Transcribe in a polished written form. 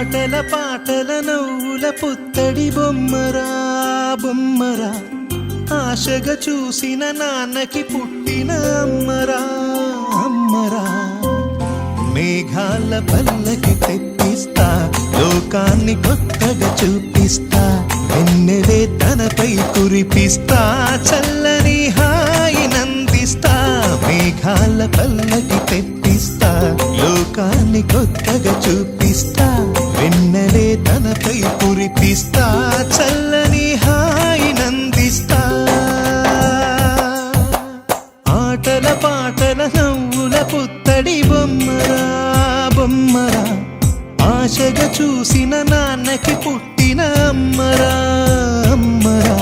ఆటల పాటల నవ్వుల పుత్తడి బొమ్మరా బొమ్మరా, ఆశగా చూసిన నాన్నకి పుట్టిన అమ్మరా అమ్మరా. మేఘాల పల్లకి తెప్పిస్తా, లోకాన్ని కొత్తగా చూపిస్తా, వెన్నెలే తనపై కురిపిస్తా, చల్లని హాయినందిస్తా. మేఘాల పల్లకి తెప్పిస్తా, లోకాన్ని కొత్తగా చూపిస్తా, వెన్నెలే తనపై కురిపిస్తా, చల్లని హాయినందిస్తా. ఆటల పాటల నవ్వుల పుత్తడి బొమ్మరా బొమ్మరా, ఆశగా చూసిన నాన్నకి పుట్టిన అమ్మరా అమ్మరా.